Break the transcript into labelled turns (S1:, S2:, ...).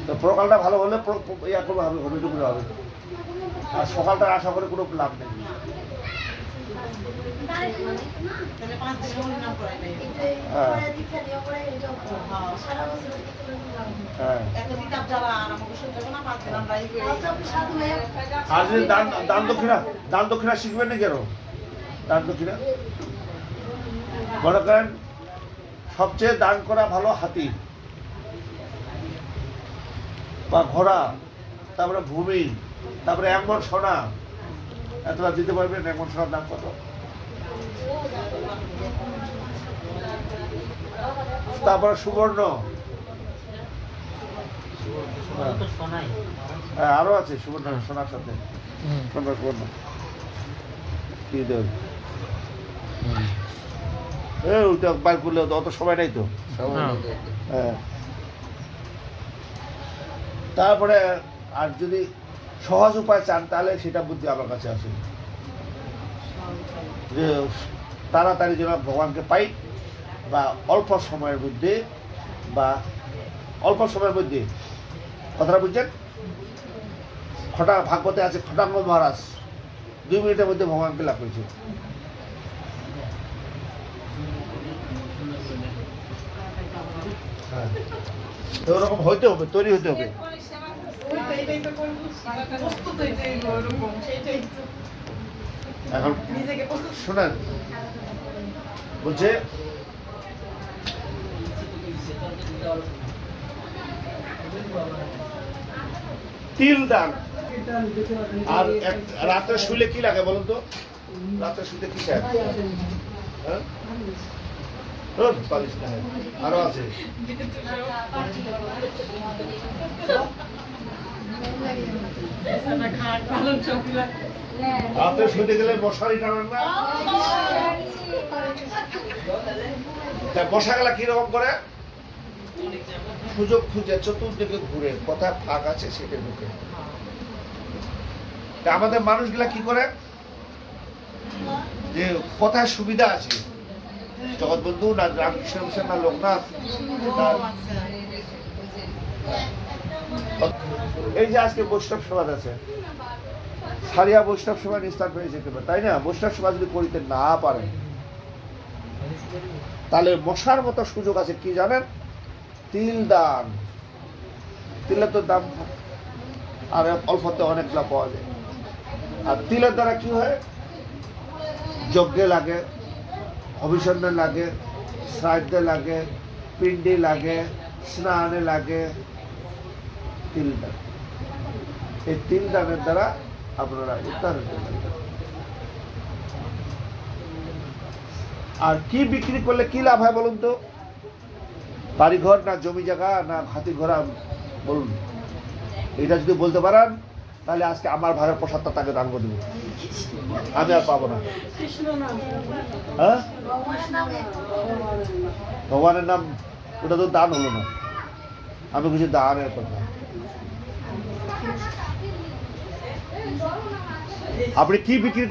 S1: তো প্রকালটা ভালো হলে ইয়া করবে হবে, হবে টুকরে হবে। আর সকালটা আশা করে কোনো লাভ নেই। আর যদি দান দক্ষিণা শিখবেন না কেন? দান দক্ষিণা মনে করেন সবচেয়ে দান করা ভালো হাতি বা ঘোড়া, তারপরে ভূমি, তারপরে 1 মণ সোনা। এতটা দিতে পারবেন? 1 মণ সোনার দাম কত? তারপরে সুবর্ণ, হ্যাঁ আরো আছে সুবর্ণ, সোনার সাথে সুবর্ণ কি দেব? ওইটা বাইর করলে অত সময় নাই তো। হ্যাঁ তারপরে আর যদি সহজ উপায় চান তাহলে সেটা বুদ্ধি আমার কাছে আছে, যে তাড়াতাড়ি যেন ভগবানকে পাই, বা অল্প সময়ের মধ্যে, বা অল্প সময়ের মধ্যে। কথাটা বুঝছেন? ভাগবতে আছে খটাঙ্গ মহারাজ 2 মিনিটের মধ্যে ভগবানকে লাভ করেছে। ওরকম হইতে হবে, তৈরি হতে হবে। এখন শোনেন, বলছে তিল দান। আর রাতে শুলে কি লাগে বলুন তো? রাতে শুলে কি চায়? আরো আছে রাতে শুতে গেলে মশারি টানেন না? মশা গেলা কিরকম করে? সুযোগ খুঁজে চতুর্দিকে ঘুরে, কোথায় ফাঁক আছে সেটা ঢুকে। আমাদের মানুষগুলা কি করে, যে কোথায় সুবিধা আছে, জগৎবন্ধু না রামকৃষ্ণ মিশন না লোকনাথ, এই যে আজকে বৈষ্ণব সমাজ আছে, সারিয়া বৈষ্ণব সমাজ নিস্তার পেয়ে যেতে পারে, তাই না? বৈষ্ণব সমাজ যদি করিতে না পারে তাহলে মশার মতো সুযোগ আছে কি জানেন? তিল দান। তিলের তো দাম আর অল্পতে অনেকগুলা পাওয়া যায়। আর তিলের দ্বারা কি হয়? যজ্ঞে লাগে, অভিষেকে লাগে, শ্রাদ্ধে লাগে, পিণ্ডে লাগে, স্নানে লাগে। তিল দান, এই তিল দানের দ্বারা আপনারা উদ্ধার হতে পারবেন। আর কি বিক্রি করলে কি লাভ হয় বলুন তো? বাড়িঘর না জমি জায়গা না হাতি ঘোড়া বলুন? এটা যদি বলতে পারেন তাহলে আজকে আমার ভাগের প্রসাদটা তাকে দান করে দেবো, আমি আর পাবো না। হ্যাঁ, ভগবানের নাম, ওটা তো দান হলো না। আমি কিছু দানের কথা। আপনি কি বিক্রি